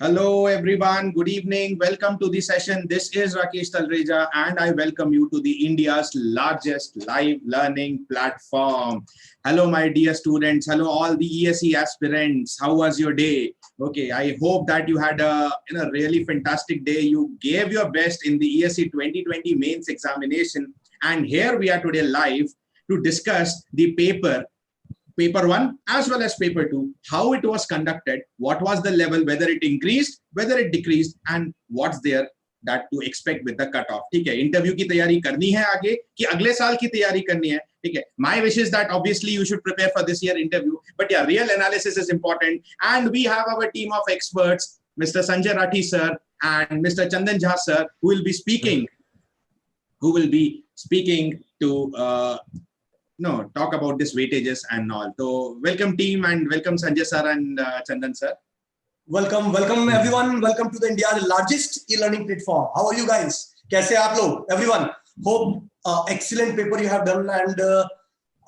Hello everyone, good evening. Welcome to the session. This is Rakesh Talreja and I welcome you to the India's largest live learning platform. Hello my dear students. Hello all the ESE aspirants. How was your day? Okay, I hope that you had a really fantastic day. You gave your best in the ESE 2020 mains examination. And here we are today live to discuss the paper 1 as well as paper 2, how it was conducted, what was the level, whether it increased, whether it decreased, and what's there that to expect with the cutoff. ठीक है, interview की तैयारी करनी है आगे कि अगले साल की तैयारी करनी है. ठीक है, my wish is that obviously you should prepare for this year interview, but yeah, real analysis is important, and we have our team of experts, Mr. Sanjay Rathi sir and Mr. Chandan Jha sir, who will be speaking to talk about this weightages and all. So welcome team and welcome Sanjay sir and Chandan sir. Welcome everyone. Welcome to the India's largest e-learning platform. How are you guys? कैसे आप लोग? Everyone. Hope excellent paper you have done and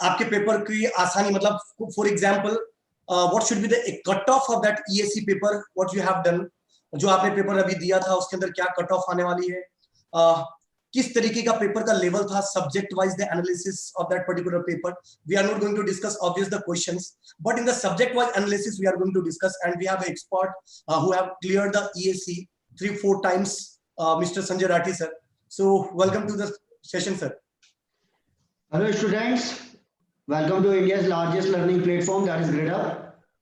आपके paper की आसानी मतलब for example what should be the cutoff of that ESE paper? What you have done? जो आपने paper अभी दिया था उसके अंदर क्या cutoff आने वाली है? किस तरीके का पेपर का लेवल था subject wise the analysis of that particular paper we are not going to discuss obvious the questions but in the subject wise analysis we are going to discuss and we have an expert who have cleared the ESE 3-4 times Mr. Sanjay Rathi sir. So welcome to the session sir. Hello students, welcome to India's largest learning platform that is GradeUp.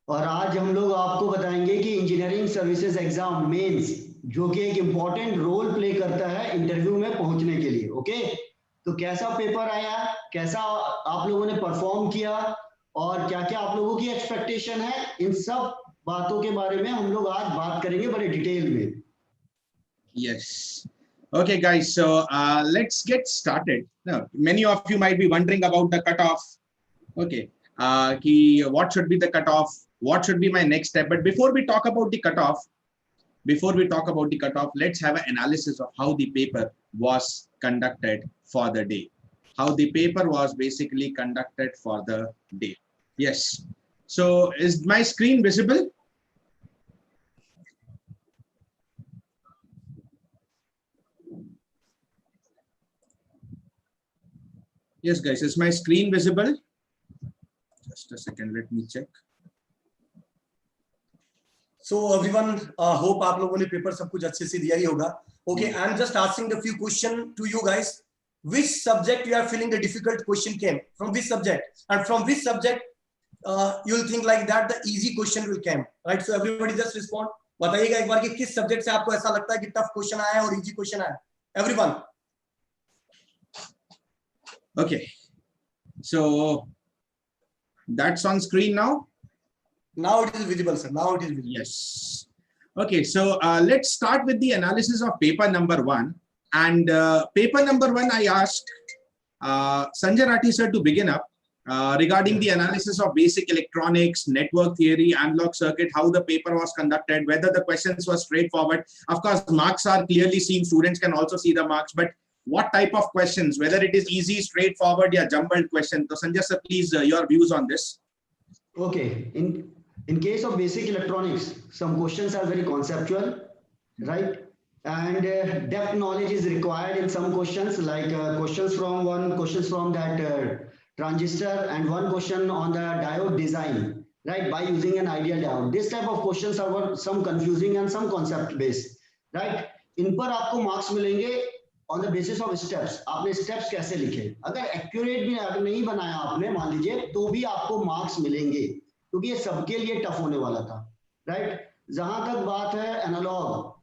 और आज हम लोग आपको बताएंगे कि engineering services exam mains जो कि एक इम्पॉर्टेंट रोल प्ले करता है इंटरव्यू में पहुंचने के लिए. ओके, तो कैसा पेपर आया, कैसा आप लोगों ने परफॉर्म किया और क्या क्या आप लोगों की एक्सपेक्टेशन है, इन सब बातों के बारे में हम लोग आज बात करेंगे बड़े डिटेल में. Yes. Okay guys, so let's get started. Now, many of you might be wondering about the cutoff. Okay, what should be the cutoff, what should be my next step, but before we talk about the cutoff, let's have an analysis of how the paper was conducted for the day. How the paper was basically conducted for the day. Yes. So is my screen visible? Yes, guys, is my screen visible? Just a second, let me check. So everyone, hope आप लोगों ने paper सब कुछ अच्छे से दिया ही होगा. Okay, I'm just asking a few questions to you guys. Which subject you are feeling the difficult question came from? Which subject? And from which subject you'll think like that the easy question will come, right? So everybody just respond. बताइएगा एक बार कि किस subject से आपको ऐसा लगता है कि टफ क्वेश्चन आया है और इजी क्वेश्चन आया है. Everyone. Okay, so that's on screen now. Now it is visible, sir. Now it is visible. Yes. Okay, so let's start with the analysis of paper number 1. And paper number 1, I asked Sanjay Rathi sir to begin up regarding the analysis of basic electronics, network theory, analog circuit, how the paper was conducted, whether the questions were straightforward. Of course, marks are clearly seen. Students can also see the marks, but what type of questions, whether it is easy, straightforward, or jumbled question. So Sanjay sir, please, your views on this. Okay, in case of basic electronics, some questions are very conceptual, right? And depth knowledge is required in some questions, like questions from that transistor and one question on the diode design, right? By using an ideal diode. This type of questions are some confusing and some concept based, right? इन पर आपको marks मिलेंगे on the basis of steps. आपने steps कैसे लिखे? अगर accurate भी अगर नहीं बनाया आपने, मान लीजिए, तो भी आपको marks मिलेंगे. क्योंकि ये सबके लिए टफ होने वाला था, राइट? जहां तक बात है एनालॉग,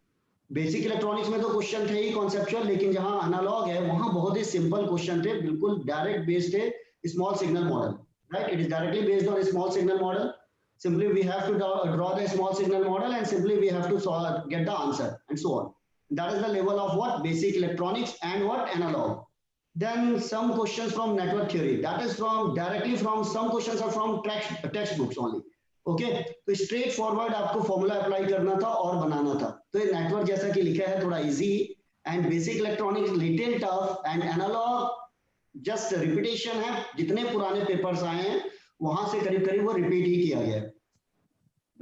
बेसिक इलेक्ट्रॉनिक्स में तो क्वेश्चन थे ही कॉन्सेप्चुअल, लेकिन जहां एनालॉग है वहां बहुत ही सिंपल क्वेश्चन थे, बिल्कुल डायरेक्ट बेस्ड है small signal model, right? It is directly based on small signal model. Simply we have to draw the small signal model and simply we have to get the answer and so on. That is the level of what basic electronics and what analog. Then some questions from network theory, that is directly from some questions are from textbooks only. Okay, तो straight forward आपको formula apply करना था और बनाना था. तो ये network जैसा कि लिखा है थोड़ा easy, and basic electronics little tough, and analog just repetition है. जितने पुराने पेपर्स आए हैं वहां से करीब करीब वो रिपीट ही किया गया है.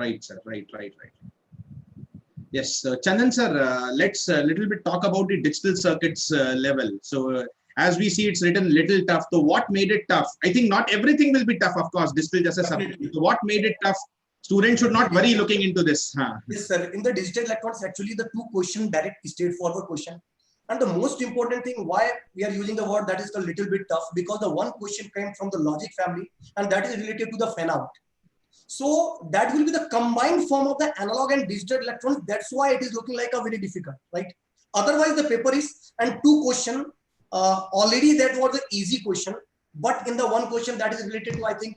Right, sir. Right. Yes, Chandan sir, let's a little bit talk about the digital circuits level. So as we see, it's written little tough. So what made it tough? I think not everything will be tough, of course, digital just a subject. So what made it tough? Students should not worry looking into this. Huh? Yes, sir. In the digital electronics, actually the two question, direct straightforward question. And the most important thing why we are using the word that is a little bit tough, because the one question came from the logic family and that is related to the fan out. So that will be the combined form of the analog and digital electronics. That's why it is looking like a very difficult, right? Otherwise, the paper is and two question already that was an easy question, but in the one question that is related to I think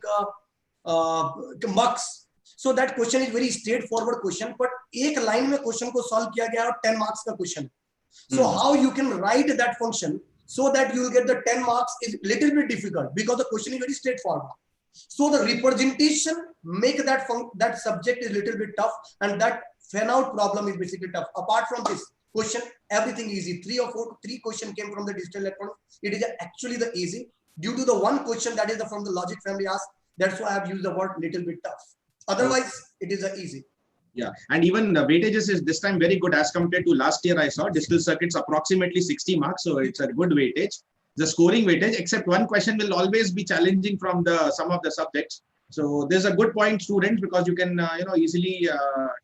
marks. So that question is very straightforward question, but एक line में question को solve किया गया और 10 marks का question. So how you can write that function so that you will get the 10 marks is little bit difficult because the question is very straightforward. So the representation make that subject is little bit tough, and that fan out problem is basically tough. Apart from this question, everything easy. Three question came from the digital electronics. It is actually the easy due to the one question that is from the logic family asked. That's why I have used the word little bit tough. Otherwise, it is easy. Yeah, and even the weightages is this time very good as compared to last year. I saw digital circuits approximately 60 marks, so it's a good weightage. The scoring weightage, except one question will always be challenging from some of the subjects. So there's a good point, students, because you can easily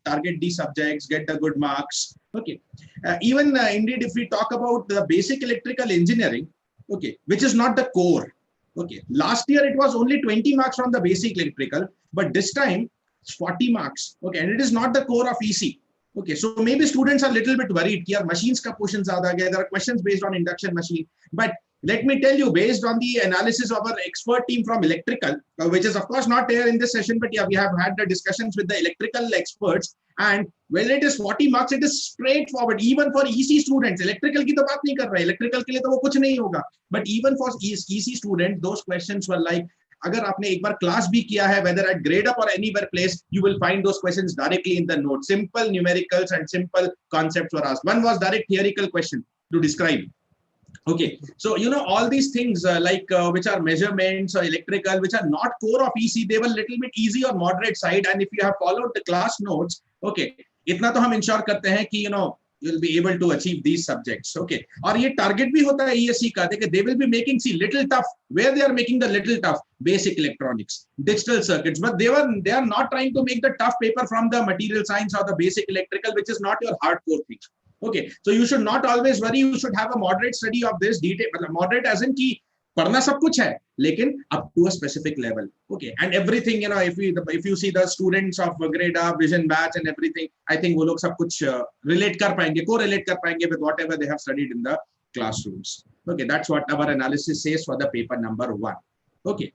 target these subjects, get the good marks. Okay, even indeed, if we talk about the basic electrical engineering, okay, which is not the core. Okay, last year it was only 20 marks from the basic electrical, but this time it's 40 marks. Okay, and it is not the core of EC. Okay, so maybe students are a little bit worried. Here, machines ka questions zyada gaya. There are questions based on induction machine. But let me tell you, based on the analysis of our expert team from electrical, which is of course not there in this session, but yeah, we have had the discussions with the electrical experts. And whether it is 40 marks, it is straightforward. Even for EC students, electrical की तो बात नहीं कर रहा है. Electrical के लिए तो वो कुछ नहीं होगा. But even for EC students, those questions were like, अगर आपने एक बार क्लास भी किया है, whether at GradeUp or anywhere place, you will find those questions directly in the note. Simple numericals and simple concepts were asked. One was direct theoretical question to describe. Okay, so all these things which are measurements or electrical, which are not core of EC, they were little bit easy or moderate side. And if you have followed the class notes, okay, इतना तो हम ensure करते हैं कि you'll be able to achieve these subjects. Okay, और ये target भी होता है ESE का, देखिए they will be making little tough. Where they are making the little tough? Basic electronics, digital circuits, but they are not trying to make the tough paper from the material science or the basic electrical, which is not your hardcore thing. Okay, so you should not always worry. You should have a moderate study of this detail. Moderate as in कि पढ़ना सब कुछ है, लेकिन up to a specific level. Okay, and everything if you see the students of GradeUp, Vision Batch and everything, I think वो लोग सब कुछ relate कर पाएंगे, correlate कर पाएंगे with whatever they have studied in the classrooms. Okay, that's what our analysis says for the paper number 1. Okay.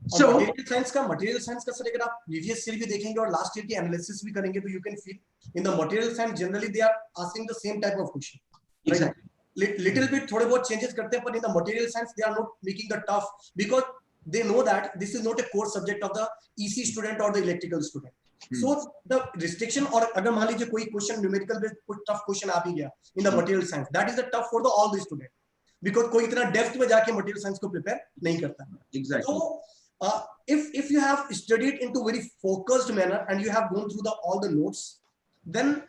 So material science का sir अगर आप previous year भी देखेंगे और last year की analysis भी करेंगे तो you can feel in the material science generally they are asking the same type of question. Exactly. Little bit थोड़े बहुत changes करते हैं, but in the material science they are not making the tough because they know that this is not a core subject of the EC student or the electrical student. So the restriction और अगर मान लीजिए कोई question numerical based कोई tough question आ भी गया in the material science, that is the tough for all the student because कोई इतना depth में जाके material science को prepare नहीं करता. Exactly. So if you have studied into very focused manner and you have gone through all the notes, then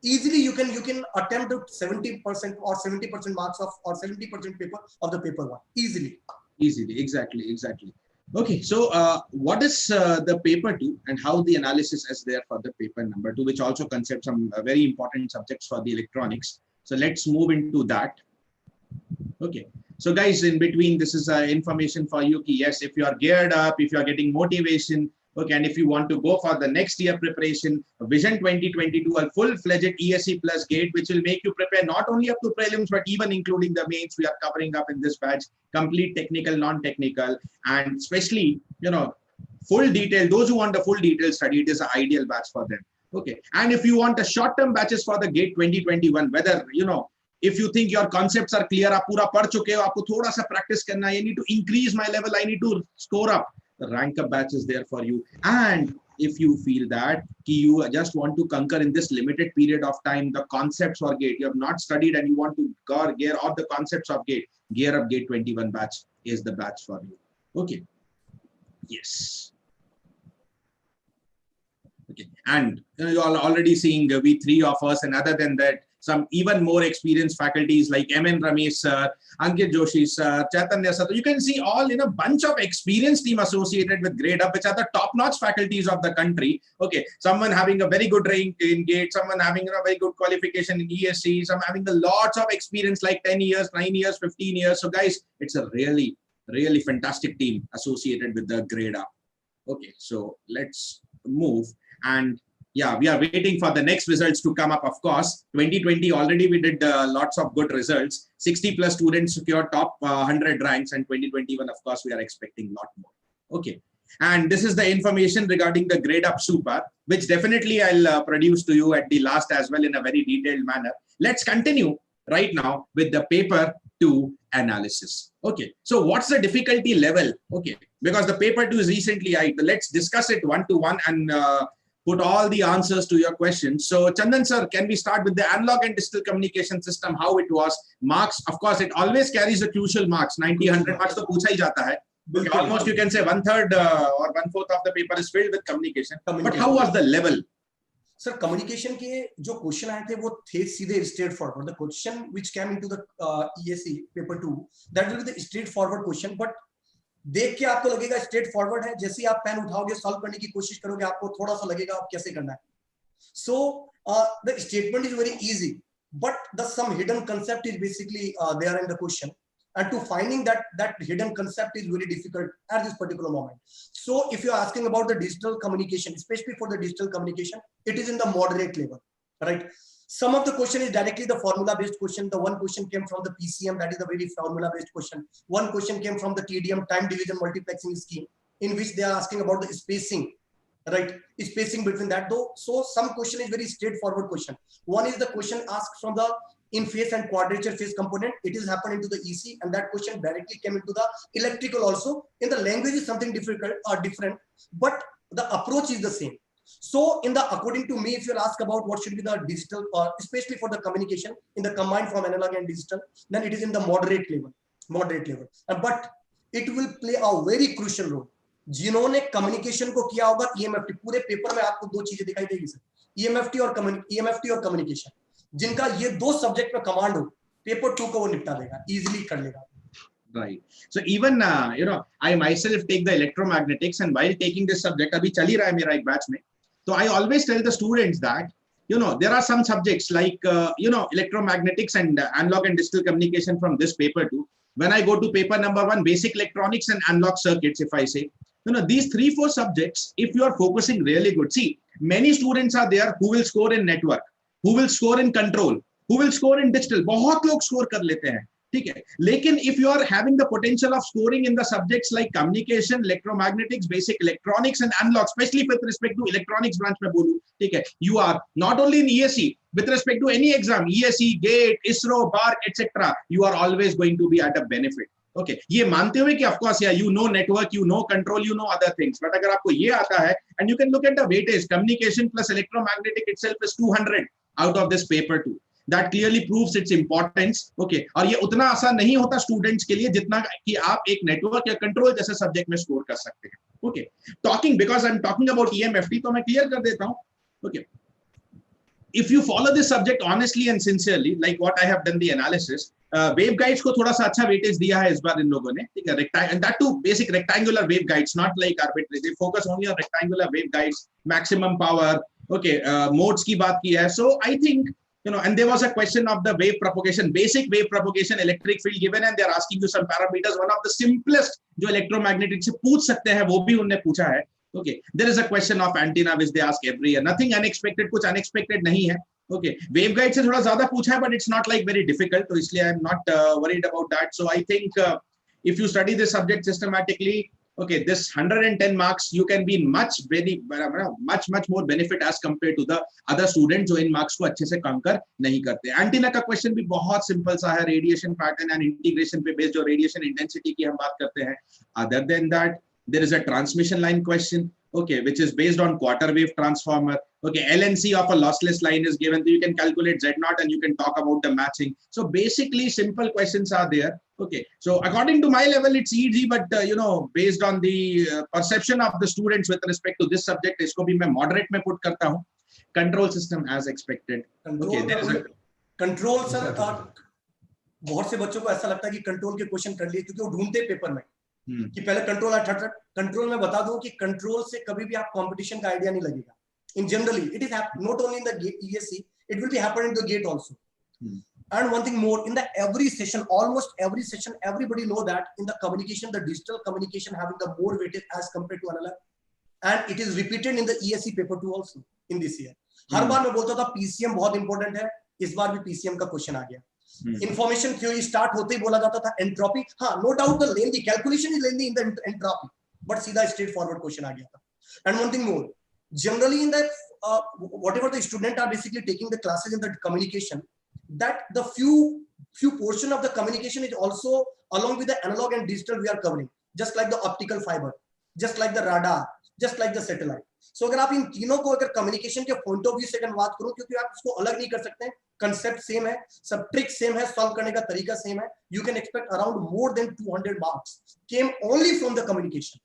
easily you can attempt 70% or 70% marks of or 70% paper of the paper 1 easily. Exactly. Okay, so what is the paper 2 and how the analysis is there for the paper number 2, which also consists some very important subjects for the electronics. So let's move into that. Okay, so guys, in between, this is information for you. Yes, if you are geared up, if you are getting motivation, okay, and if you want to go for the next year preparation, Vision 2022, a full-fledged ESE plus gate, which will make you prepare not only up to prelims, but even including the mains we are covering up in this batch, complete technical, non-technical, and especially, full detail. Those who want the full detail study, it is an ideal batch for them. Okay, and if you want the short-term batches for the gate 2021, whether, if you think your concepts are clear, आप पूरा पढ़ चुके हो, आपको थोड़ा सा practice करना है, you need to increase my level, I need to score up. The rank up batch is there for you. And if you feel that you just want to conquer in this limited period of time the concepts for gate, you have not studied and you want to gear all the concepts of gate, gear up gate 21 batch is the batch for you. Okay. Yes. Okay, and you are already seeing we three of us, and other than that, some even more experienced faculties like M.N. Ramesh sir, Ankit Joshi sir, Chaitanya sir. You can see all in a bunch of experienced team associated with GradeUp, which are the top-notch faculties of the country. Okay, someone having a very good rank in GATE, someone having a very good qualification in ESE, some having the lots of experience like 10 years, 9 years, 15 years. So guys, it's a really fantastic team associated with the GradeUp. Okay, so let's move. And yeah, we are waiting for the next results to come up. Of course, 2020 already we did lots of good results. 60 plus students secured top 100 ranks, and 2021, of course, we are expecting a lot more. Okay, and this is the information regarding the GradeUp Super, which definitely I'll produce to you at the last as well in a very detailed manner. Let's continue right now with the paper 2 analysis. Okay, so what's the difficulty level? Okay, because the paper 2 is recently out. Let's discuss it one to one and put all the answers to your questions. So Chandan sir, can we start with the analog and digital communication system, how it was? Marks, of course, it always carries the crucial marks. 90, 100 marks to pucha hi jata hai. Almost you can say 1/3 or 1/4 of the paper is filled with communication. But how was the level? Sir, communication के जो question आए थे वो थे सीधे straight forward. The question which came into the ESE paper 2, that will be the straight forward question. But देख के आपको लगेगा स्ट्रेट फॉरवर्ड है, जैसे ही आप पेन उठाओगे सॉल्व करने की कोशिश करोगे आपको थोड़ा सा लगेगा आप कैसे करना है. So the statement is very easy, but the some hidden concept is basically there in the question, and to finding that hidden concept is very difficult at this particular moment. So if you are asking about the digital communication, especially for the digital communication, it is in the moderate level, right? Some of the question is directly the formula based question. The one question came from the PCM, that is a very formula based question. One question came from the TDM, time division multiplexing scheme, in which they are asking about the spacing, right? Spacing between that though. So some question is very straightforward question. One is the question asked from the in phase and quadrature phase component. It is happened into the EC, and that question directly came into the electrical also. In the language is something difficult or different, but the approach is the same. So in the, according to me, if you ask about what should be the digital, especially for the communication in the combined from analog and digital, then it is in the moderate level, but it will play a very crucial role. जिन्होंने communication को किया होगा, EMFT पूरे paper में आपको दो चीजें दिखाई देगी सर, EMFT और कम्युनिकेशन, जिनका ये दो सब्जेक्ट में कमांड हो, पेपर 2 को वो निपटा देगा, इजीली कर लेगा. Right. So even I myself take the electromagnetics, and while taking this subject, अभी चल ही रहा है मेरा एक बैच में, so I always tell the students that there are some subjects like electromagnetics and analog and digital communication from this paper 2. When I go to paper number 1, basic electronics and analog circuits, if I say, these 3-4 subjects, if you are focusing really good, see, many students are there who will score in network, who will score in control, who will score in digital. बहुत लोग score कर लेते हैं, ठीक है. लेकिन if you are having the potential of scoring in the subjects like communication, electromagnetics, basic electronics and analog, especially with respect to electronics branch में बोलूं, ठीक है, you are not only in ESE, with respect to any exam, ESE, GATE, ISRO, BARC, etc., you are always going to be at a benefit. Okay, ये मानते हुए कि of course, yeah, you know network, you know control, you know other things, but अगर आपको ये आता है, and you can look at the weightage, communication plus electromagnetic itself is 200 out of this paper 2. That clearly proves its importance. Okay, और ये उतना आसान नहीं होता स्टूडेंट्स के लिए जितना कि आप एक नेटवर्क या कंट्रोल जैसे सब्जेक्ट में स्कोर कर सकते हैं. Okay, because I'm talking about EMFT, तो मैं क्लियर कर देता हूँ. Okay, if you follow this subject honestly and sincerely, like what I have done the analysis, waveguides को थोड़ा सा अच्छा weightage दिया है इस बार इन लोगों ने, ठीक है, and that too basic rectangular waveguides, not like arbitrary. They focus only on rectangular waveguides, maximum power. Okay, modes की बात की है. So I think and there was a question of the wave propagation, basic wave propagation, electric field given, and they're asking you some parameters. One of the simplest जो electromagnetic से पूछ सकते हैं वो भी उन्होंने पूछा है. Okay, there is a question of antenna which they ask every year. Nothing unexpected, कुछ unexpected नहीं है. Okay, waveguide से थोड़ा ज़्यादा पूछा है, but it's not like very difficult. तो इसलिए I'm not worried about that. So I think if you study this subject systematically, okay, this 110 marks, you can be much more benefit as compared to the other students जो इन marks को अच्छे से conquer नहीं करते. Antenna का question भी बहुत simple सा है, radiation pattern and integration पे based जो radiation intensity की हम बात करते हैं. Other than that, there is a transmission line question, okay, which is based on quarter wave transformer. Okay, LNC of a lossless line is given, so you can calculate Z0 and you can talk about the matching. So basically simple questions are there. Okay, so according to my level, it's easy, but you know, based on the perception of the students with respect to this subject, इसको भी मैं moderate में put करता हूँ. Control system as expected. Control sir, बहुत से बच्चों को ऐसा लगता है कि कंट्रोल के क्वेश्चन कर लिए क्योंकि वो ढूंढते पेपर में कि पहले कंट्रोल कंट्रोल में बता दूं कि कंट्रोल से कभी भी आप कंपटीशन का आइडिया नहीं लगेगा. In generally it is not only in the ESE, it will be happen in the GATE also. And one thing more, in the every session, almost every session, everybody know that in the communication, the digital communication having the more weightage as compared to another, and it is repeated in the ESE paper 2 also in this year. हर बार मैं बोलता था PCM बहुत important है, इस बार भी PCM का question आ गया. इंफॉर्मेशन थ्योरी स्टार्ट होते ही बोला जाता था एंट्रोपी. हाँ, no doubt the lengthy calculation is lengthy in the entropy, but सीधा स्ट्रेट फॉरवर्ड क्वेश्चन आ गया था. And one thing more, generally in the whatever the student are basically taking the classes in the communication, that the few portion of the communication is also along with the analog and digital we are covering, just like the optical fiber, just like the radar, just like the satellite. So अगर आप इन तीनों को अगर communication के point of view से अगर बात करो, क्योंकि आप इसको अलग नहीं कर सकते, कंसेप्ट सेम है, सब ट्रिक सेम है, सॉल्व करने का तरीका सेम है, you can expect around more than 200 marks came only from the communication.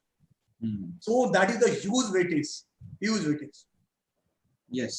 So that is the huge weightage. Yes.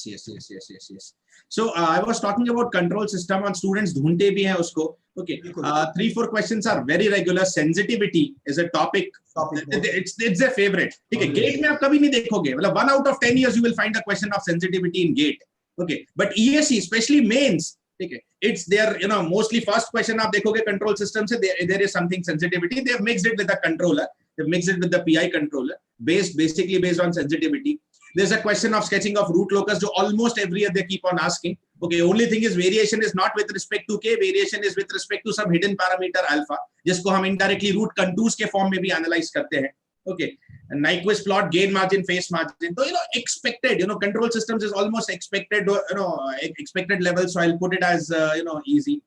So I was talking about control system on students ढूंढते भी हैं उसको. Okay, 3-4 questions are very regular. Sensitivity is a topic. It's their favorite. ठीक है, gate में आप कभी नहीं देखोगे, मतलब 1 out of 10 years you will find a question of sensitivity in gate. Okay, but ESE, especially mains, ठीक है, it's their, you know, mostly first question आप देखोगे control system से there is something sensitivity. They've mixed it with the controller. They've mixed it with the PI controller, basically based on sensitivity. There's a question of sketching of root locus, जो almost every year they keep on asking. Okay, only thing is variation is not with respect to K, variation is with respect to some hidden parameter alpha, जिसको हम indirectly root contours के form में भी analyze करते हैं. Okay, and Nyquist plot, gain margin, phase margin. So, you know, expected, you know, control systems is almost expected, you know, expected level. So I'll put it as, you know, easy.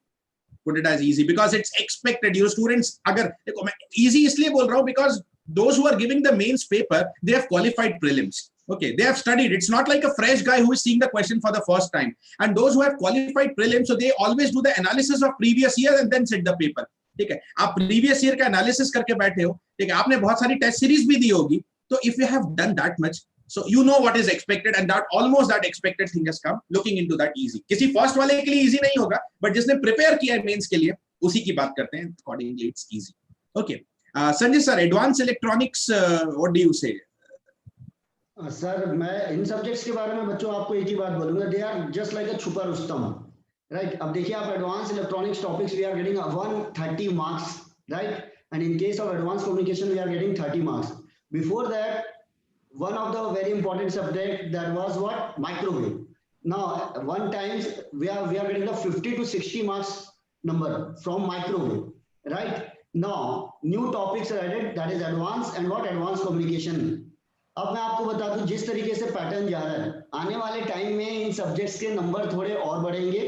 Put it as easy because it's expected. You students, अगर देखो मैं easy इसलिए बोल रहा हूँ because those who are giving the mains paper, they have qualified prelims. Okay, they have studied. It's not like a fresh guy who is seeing the question for the first time. And those who have qualified prelims, so they always do the analysis of previous year and then sit the paper. ठीक है, आप previous year का analysis करके बैठे हो, ठीक है, आपने बहुत सारी test series भी दी होगी, तो if you have done that much, so you know what is expected and that almost that expected thing has come. Looking into that easy. किसी first वाले के लिए easy नहीं होगा, but जिसने prepare किया है mains के लिए, उसी की बात करते हैं. Accordingly, it's easy. Okay, Sanjay sir, advanced electronics, what do you say? Sir मैं इन सब्जेक्ट्स के बारे में बच्चों आपको एक ही बात बोलूंगा, they are just like a छुपा रुस्तम, राइट. अब देखिए आप advance electronics topics we are getting 130 marks, right, and in case of advance communication we are getting 30 marks. Before that one of the very important subject that was what, microwave. Now one times we are getting the 50 to 60 marks number from microwave, right. Now new topics are added, that is advanced and what, advanced communication. अब मैं आपको बता दूं जिस तरीके से pattern जा रहा है, आने वाले टाइम में इन सब्जेक्ट्स के नंबर थोड़े और बढ़ेंगे.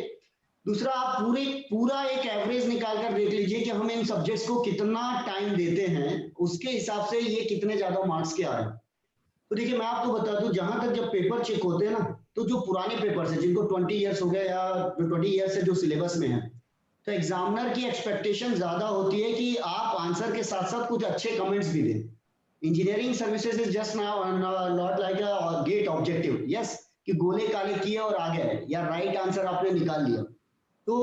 दूसरा, आप पूरा एक एवरेज निकाल कर देख लीजिए कि हम इन सब्जेक्ट्स को कितना टाइम देते हैं, उसके हिसाब से ये कितने ज्यादा मार्क्स के आ रहे हैं. तो देखिए मैं आपको बता दूं, जहां तक जब पेपर चेक होते हैं ना, तो जो पुराने पेपर्स हैं जिनको 20 इयर्स हो गए या 20 इयर्स से जो सिलेबस में है, तो एग्जामिनर की एक्सपेक्टेशन ज्यादा होती है कि आप आंसर के साथ साथ कुछ अच्छे कमेंट्स भी दें. Engineering services is just now not like a GATE objective, yes, कि गोले काले किए और आ गए या राइट आंसर आपने निकाल लिया. तो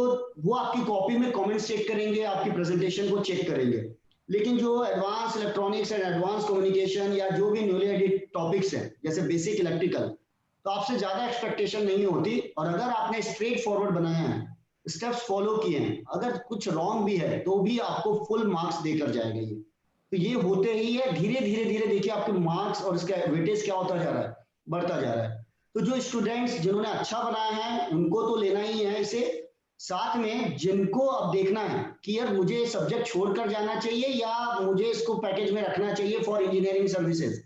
वो आपकी कॉपी में कमेंट्स चेक करेंगे, आपकी प्रेजेंटेशन को चेक करेंगे. लेकिन जो advance electronics and advance communication या जो भी न्यूली एडिट टॉपिक्स हैं जैसे बेसिक इलेक्ट्रिकल, तो आपसे ज्यादा एक्सपेक्टेशन नहीं होती. और अगर आपने स्ट्रेट फॉरवर्ड बनाया है, स्टेप्स फॉलो किए हैं, अगर कुछ रॉन्ग भी है तो भी आपको फुल मार्क्स देकर जाएगा ये. तो ये होते ही है, धीरे धीरे देखिए आपके मार्क्स और इसका वेटेज क्या होता जा रहा है, बढ़ता जा रहा है. तो जो स्टूडेंट्स जिन्होंने अच्छा बनाया है उनको तो लेना ही है इसे, साथ में जिनको अब देखना है कि यार मुझे सब्जेक्ट छोड़कर जाना चाहिए या मुझे इसको पैकेज में रखना चाहिए फॉर इंजीनियरिंग सर्विसेज,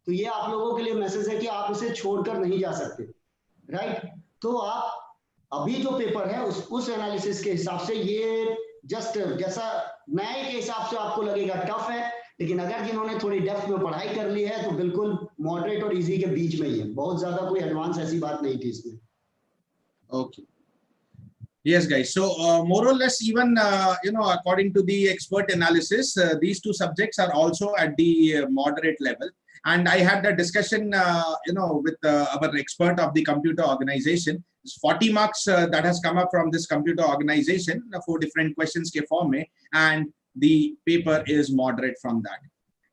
तो ये आप लोगों के लिए मैसेज है कि आप इसे छोड़कर नहीं जा सकते, राइट. तो आप अभी जो पेपर है उस एनालिसिस के हिसाब से ये जस्ट जैसा नए के हिसाब से आपको लगेगा टफ है, लेकिन अगर जिन्होंने थोड़ी डेप्थ में पढ़ाई कर ली है तो बिल्कुल मॉडरेट और इजी के बीच में ही है, बहुत ज्यादा कोई एडवांस ऐसी बात नहीं थी इसमें. Okay, Yes, guys. So more or less, even according to the expert analysis, these two subjects are also at the moderate level. And I had a discussion, with our expert of the computer organization. It's 40 marks that has come up from this computer organization, 4 different questions ke form mein, and the paper is moderate from that.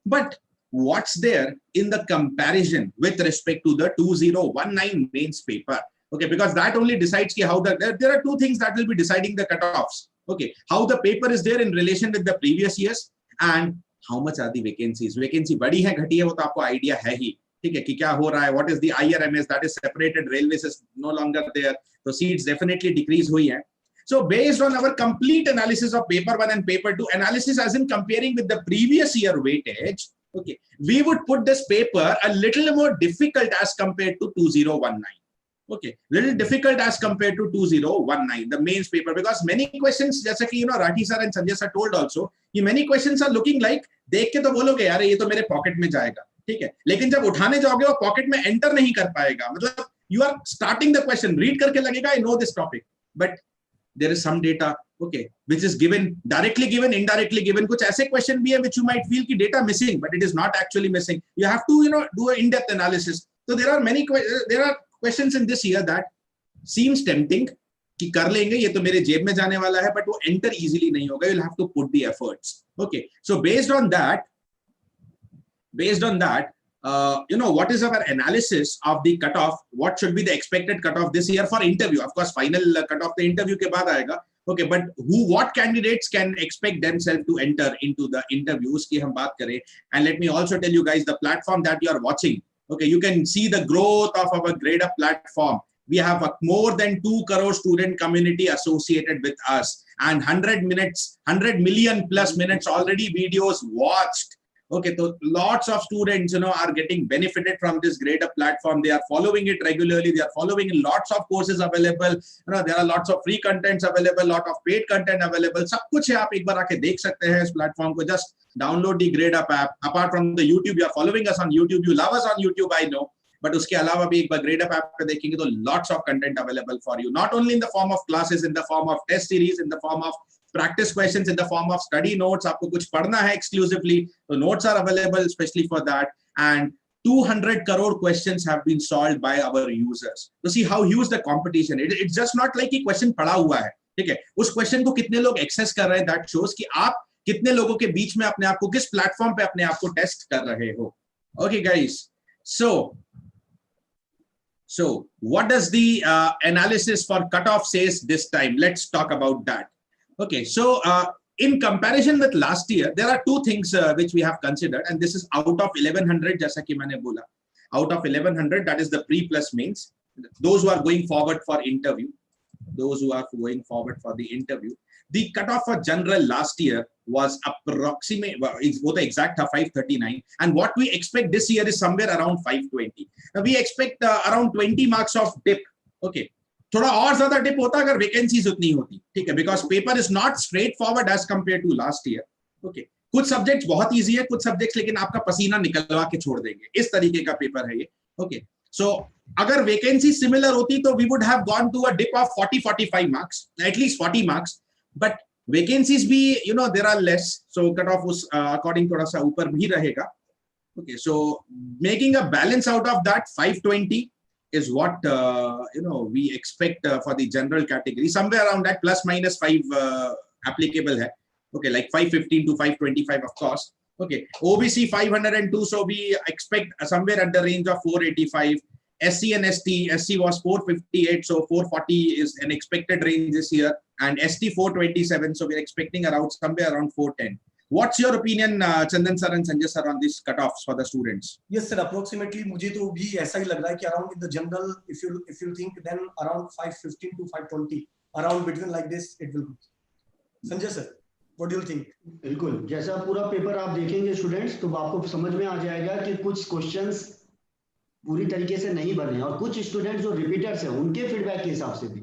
But what's there in the comparison with respect to the 2019 mains paper? Okay, because that only decides how there are two things that will be deciding the cutoffs. Okay, how the paper is there in relation with the previous years and how much are the vacancies. Vacancy बड़ी है घटी है वो तो आपको idea है ही, ठीक है कि क्या हो रहा है. What is the IRMS, that is separated railways, is no longer there. So seats definitely decrease हुई है. So based on our complete analysis of paper 1 and paper 2, analysis as in comparing with the previous year weightage, okay, we would put this paper a little more difficult as compared to 2019. Okay, little difficult as compared to 2019, the mains paper, because many questions, जैसा कि Rathi sir and Sanjay sir told also, कि many questions are looking like देख के तो बोलोगे यार ये तो मेरे पॉकेट में जाएगा, ठीक है, लेकिन जब उठाने जाओगे वो पॉकेट में एंटर नहीं कर पाएगा. मतलब you are starting the question, read करके लगेगा I know this topic, but there is some data, okay, which is given, directly given, indirectly given. कुछ ऐसे question भी है which you might feel कि data missing, but it is not actually missing. You have to do an in-depth analysis. So there are questions in this year that seems tempting कि कर लेंगे ये तो मेरे जेब में जाने वाला है, but वो enter easily नहीं होगा. You'll have to put the efforts. Okay, so based on that, what is our analysis of the cutoff? What should be the expected cutoff this year for interview? Of course, final cutoff the interview के बाद आएगा. Okay, but what candidates can expect themselves to enter into the interviews की हम बात करें. And let me also tell you guys the platform that you are watching. Okay, you can see the growth of our GradeUp platform. We have a more than 2 crore student community associated with us, and 100 million plus minutes already videos watched. Okay, so lots of students, are getting benefited from this GradeUp platform. They are following it regularly. They are following lots of courses available. There are lots of free contents available, lot of paid content available. सब कुछ है, आप एक बार आके देख सकते हैं इस platform को. Just download the GradeUp app. Apart from the YouTube, you are following us on YouTube. You love us on YouTube, I know. But उसके अलावा भी एक बार GradeUp app पे देखेंगे तो lots of content available for you. Not only in the form of classes, in the form of test series, in the form of practice questions, in the form of study notes. आपको कुछ पढ़ना है exclusively, so notes are available especially for that. And 200 crore questions have been solved by our users. To see how huge the competition. It's just not like कि question पढ़ा हुआ है, ठीक है, उस question को कितने लोग access कर रहे हैं. That shows कि आप कितने लोगों के बीच में अपने आप को किस platform पे अपने आप को test कर रहे हो. Okay, guys. So what does the analysis for cutoff says this time? Let's talk about that. Okay, so in comparison with last year, there are two things which we have considered, and this is out of 1100, जैसा कि मैंने बोला, out of 1100, that is the pre plus mains. Those who are going forward for interview, the cutoff for general last year was approximate, वो तो exact था 539, and what we expect this year is somewhere around 520. Now we expect around 20 marks of dip. Okay, थोड़ा और ज्यादा dip होता अगर vacancies उतनी होती, ठीक है, because paper is not straight forward as compare to last year. Okay, कुछ सब्जेक्ट्स बहुत इजी है, कुछ सब्जेक्ट्स लेकिन आपका पसीना निकलवा के छोड़ देंगे, इस तरीके का पेपर है ये. ओके, सो अगर वैकेंसी सिमिलर होती तो we would have gone to a dip of 40-45 marks, at least 40 marks, but vacancies भी there are less, so cut off उस अकॉर्डिंग थोड़ा सा ऊपर भी रहेगा. Okay, so making a balance out of that 520 is what we expect for the general category, somewhere around that plus minus 5 applicable hai. Okay, like 515 to 525 of course. Okay, OBC 502, so we expect somewhere at the range of 485. SC and ST, SC was 458, so 440 is an expected range this year, and ST 427, so we're expecting around somewhere around 410. What's your opinion, Chandan sir and Sanjay sir, on these cutoffs for the students? Yes sir, approximately मुझे तो भी ऐसा ही लग रहा है कि around in the general, if you think, then around 515 to 520, around between like this it will be. Sanjay sir, what do you think? बिल्कुल, जैसा पूरा पेपर आप देखेंगे स्टूडेंट्स तो आपको समझ में आ जाएगा कि कुछ क्वेश्चंस पूरी तरीके से नहीं बने, और कुछ स्टूडेंट्स जो रिपीटर्स हैं उनके फीडबैक के हिसाब से भी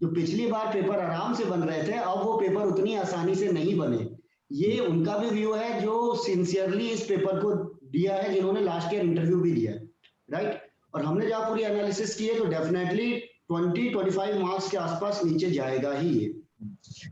जो पिछली बार पेपर आराम से बन रहे थे, अब वो पेपर उतनी आसानी से नहीं बने. ये उनका भी व्यू है जो सिंसियरली इस पेपर को दिया है, जिन्होंने लास्ट ईयर इंटरव्यू भी दिया है, राइट. और हमने जहाँ पूरी एनालिसिस की है तो डेफिनेटली 20-25 मार्क्स के आसपास नीचे जाएगा ही ये।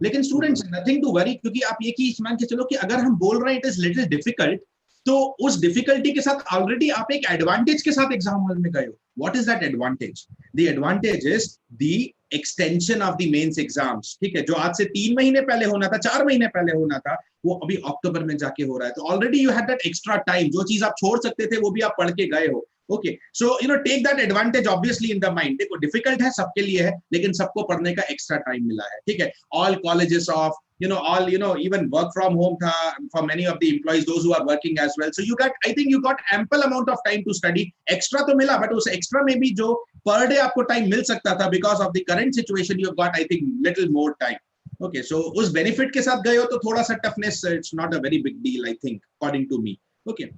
लेकिन स्टूडेंट्स नथिंग टू वरी, क्योंकि आप ये चीज मान के चलो कि अगर हम बोल रहे हैं इट इज लिटिल डिफिकल्ट, तो उस डिफिकल्टी के साथ ऑलरेडी आप एक एडवांटेज के साथ एग्जाम हॉल में गए हो। What is that advantage? The advantage is the extension of the mains exams. ठीक है, जो आज से 3 महीने पहले होना था, 4 महीने पहले होना था, वो अभी अक्टूबर में जाके हो रहा है। तो already you had that extra time, जो चीज आप छोड़ सकते थे वो भी आप पढ़ के गए हो। Okay, so take that advantage obviously in the mind. देखो डिफिकल्ट है, सबके लिए है, लेकिन सबको पढ़ने का एक्स्ट्रा टाइम मिला है। ठीक है, all colleges of all even work from home tha for many of the employees, those who are working as well, so I think you got ample amount of time to study. Extra to mila, but us extra में भी जो per day आपको time मिल सकता था, because of the current situation you got I think little more time. Okay, so उस benefit के साथ गए हो तो थोड़ा सा toughness, it's not a very big deal I think, according to me. Okay,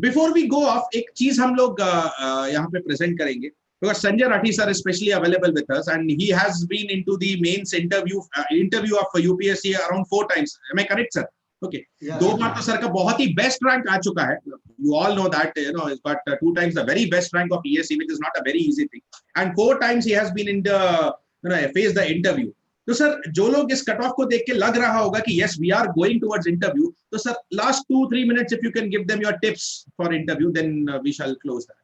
before we go off, एक चीज हम लोग यहाँ पे present करेंगे, because Sanjay Rathi sir is especially available with us, and he has been into the mains interview of UPSC around 4 times. Am I correct, sir? Okay. Yeah. 2 बार तो sir का बहुत ही बेस्ट रैंक आ चुका है. You all know that, he's got 2 times the very best rank of ESE, which is not a very easy thing. And 4 times he has been in the, faced the interview. तो sir जो लोग इस cut off को देख के लग रहा होगा कि yes we are going towards interview, तो sir last 2-3 minutes if you can give them your tips for interview, then we shall close that.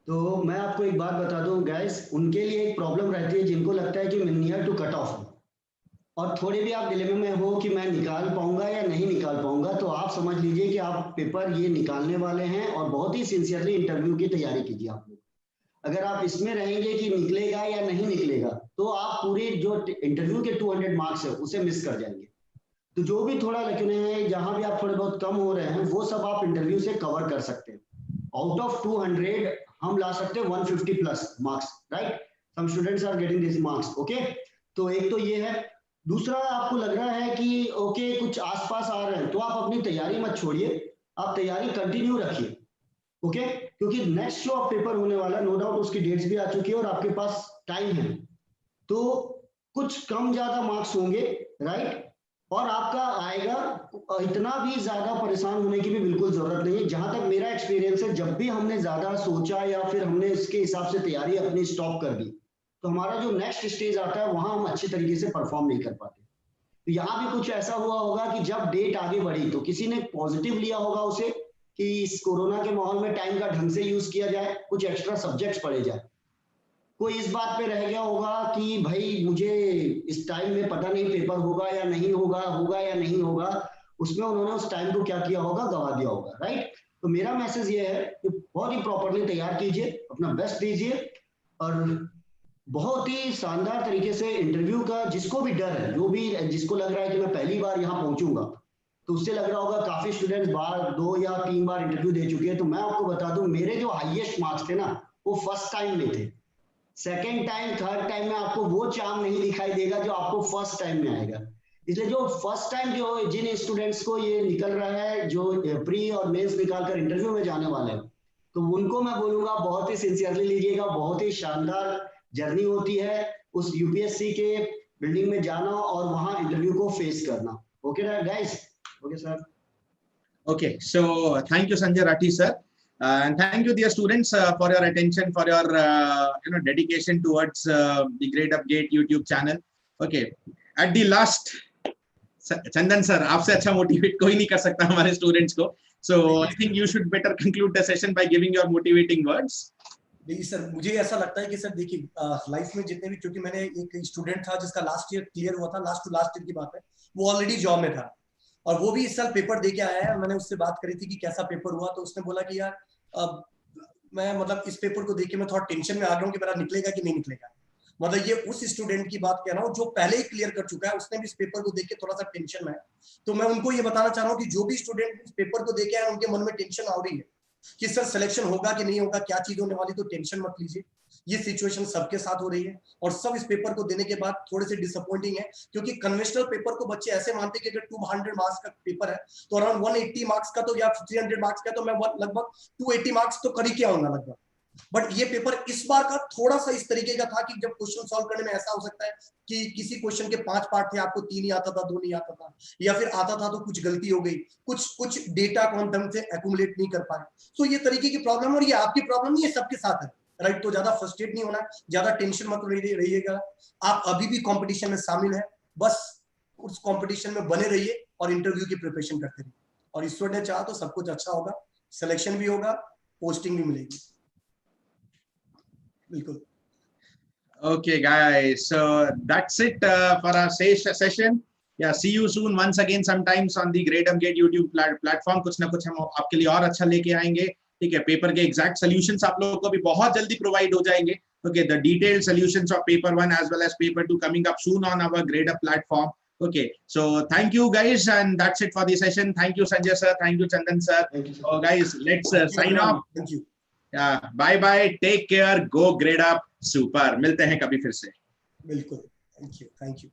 तो मैं आपको एक बात बता दूं गाइस, उनके लिए एक प्रॉब्लम रहती है जिनको लगता है कि मैं नियर टू कट ऑफ हूं और थोड़े भी आप डिलेमे में हो कि मैं निकाल पाऊंगा या नहीं निकाल पाऊंगा, तो आप समझ लीजिए कि आप पेपर ये निकालने वाले हैं और बहुत ही सिंसियरली इंटरव्यू की तैयारी कीजिए आप लोग। अगर आप इसमें रहेंगे कि निकलेगा या नहीं निकलेगा, तो आप पूरे जो इंटरव्यू के 200 मार्क्स है उसे मिस कर जाएंगे। तो जो भी थोड़ा लकीरें हैं, जहां भी आप थोड़े बहुत कम हो रहे हैं, वो सब आप इंटरव्यू से कवर कर सकते हैं। आउट ऑफ 200 हम ला सकते हैं 150 plus marks, right? Some students are getting this marks. Okay, तो एक तो ये है। दूसरा, आपको लग रहा है कि ओके कुछ आसपास आ रहे हैं, तो आप अपनी तैयारी मत छोड़िए, आप तैयारी कंटिन्यू रखिए। ओके, क्योंकि नेक्स्ट जो पेपर होने वाला है, नो डाउट उसकी डेट्स भी आ चुकी है और आपके पास टाइम है, तो कुछ कम ज्यादा मार्क्स होंगे, राइट? और आपका आएगा, इतना भी ज्यादा परेशान होने की भी बिल्कुल जरूरत नहीं है। जहां तक मेरा एक्सपीरियंस है, जब भी हमने ज्यादा सोचा या फिर हमने इसके हिसाब से तैयारी अपनी स्टॉप कर दी, तो हमारा जो नेक्स्ट स्टेज आता है वहां हम अच्छी तरीके से परफॉर्म नहीं कर पाते। तो यहाँ भी कुछ ऐसा हुआ होगा कि जब डेट आगे बढ़ी तो किसी ने पॉजिटिव लिया होगा उसे कि इस कोरोना के माहौल में टाइम का ढंग से यूज किया जाए, कुछ एक्स्ट्रा सब्जेक्ट्स पढ़े जाए। कोई इस बात पे रह गया होगा कि भाई मुझे इस टाइम में पता नहीं पेपर होगा या नहीं होगा, होगा या नहीं होगा, उसमें उन्होंने उस टाइम को क्या किया होगा, गवा दिया होगा, राइट? तो मेरा मैसेज ये है कि बहुत ही प्रॉपरली तैयार कीजिए, अपना बेस्ट दीजिए और बहुत ही शानदार तरीके से इंटरव्यू का, जिसको भी डर है, जो भी जिसको लग रहा है कि मैं पहली बार यहाँ पहुंचूंगा, तो उससे लग रहा होगा काफी स्टूडेंट्स बार 2 या 3 बार इंटरव्यू दे चुके हैं। तो मैं आपको बता दूं, मेरे जो हाईएस्ट मार्क्स थे ना, वो फर्स्ट टाइम में थे। सेकेंड टाइम, थर्ड टाइम में आपको वो चार्म नहीं दिखाई देगा जो आपको फर्स्ट टाइम में आएगा। इसलिए जो फर्स्ट टाइम जो जिन स्टूडेंट्स को ये निकल रहा है, जो प्री और मेंस निकालकर इंटरव्यू में जाने वाले हैं, तो उनको मैं बोलूंगा बहुत ही सिंसियरली लीजिएगा। बहुत ही शानदार जर्नी होती है उस यूपीएससी के बिल्डिंग में जाना और वहां इंटरव्यू को फेस करना। Okay guys? Okay sir. Okay, so thank you Sanjay Rathi sir, and thank you dear students for your attention, for your dedication towards the GradeUp YouTube channel. Okay, at the last, Chandan sir, आपसे अच्छा motivate कोई नहीं कर सकता हमारे students को, so I think you should better conclude the session by giving your motivating words. देखिए sir, मुझे ऐसा लगता है कि सर देखिए लाइफ में जितने भी, क्योंकि मैंने एक स्टूडेंट था जिसका लास्ट ईयर क्लियर हुआ था, लास्ट टू लास्ट ईयर की बात है, वो ऑलरेडी जॉब में था और वो भी इस साल पेपर दे के आया है। मैंने उससे बात करी थी कि कैसा पेपर हुआ, तो उसने बोला कि यार मैं मतलब इस पेपर को देख के मैं थोड़ा टेंशन में आ गया हूँ कि मेरा निकलेगा कि नहीं निकलेगा। मतलब ये उस स्टूडेंट की बात कह रहा हूँ जो पहले ही क्लियर कर चुका है, उसने भी इस पेपर को देख के थोड़ा सा टेंशन में है। तो मैं उनको ये बताना चाह रहा हूँ कि जो भी स्टूडेंट इस पेपर को देख के आए, उनके मन में टेंशन आ रही है कि सर सिलेक्शन होगा कि नहीं होगा, क्या चीज होने वाली, तो टेंशन मत लीजिए। ये सिचुएशन सबके साथ हो रही है और सब इस पेपर को देने के बाद थोड़े से डिसअपॉइंटिंग है, क्योंकि कन्वेंशनल पेपर को बच्चे ऐसे मानते हैं कि अगर 200 मार्क्स का पेपर है तो अराउंड 180 मार्क्स का तो या 300 मार्क्स का तो मैं लगभग 280 मार्क्स तो कर ही के आऊंगा लगभग। बट ये पेपर इस बार का थोड़ा सा इस तरीके का था कि जब क्वेश्चन सॉल्व करने में ऐसा हो सकता है कि किसी क्वेश्चन के 5 पार्ट थे, आपको 3 ही आता था, 2 नहीं आता था, या फिर आता था तो कुछ गलती हो गई, कुछ डेटा को हम ढंग से एक्यूमुलेट नहीं कर पाए। तो ये तरीके की प्रॉब्लम, और ये आपकी प्रॉब्लम नहीं है, सबके साथ है। राइट। तो ज्यादा फ्रस्ट्रेट नहीं होना, ज्यादा टेंशन मत रहिएगा। आप अभी भी कंपटीशन में शामिल है, बस उस कंपटीशन में बने रहिए और इंटरव्यू की प्रिपरेशन करते रहिए, और ईश्वर ने चाहा तो सब कुछ अच्छा होगा, सिलेक्शन भी होगा, पोस्टिंग भी मिलेगी। बिल्कुल। Okay, guys. So that's it for our session. Yeah, see you soon once again sometimes on the GradeUp YouTube platform. कुछ ना कुछ हम आपके लिए और अच्छा लेके आएंगे, ठीक है। पेपर के एग्जैक्ट सॉल्यूशंस आप लोगों को भी बहुत जल्दी प्रोवाइड हो जाएंगे। Okay, the detailed solutions of paper 1 as well as paper 2 coming up soon on our GradeUp platform. Okay, so thank you guys, and that's it for the session. Thank you Sanjay sir, thank you Chandan sir. Thank you, sir. So guys, let's sign off. Thank you. Bye bye, take care, go GradeUp Super. मिलते हैं कभी फिर से। बिल्कुल, thank you, thank you.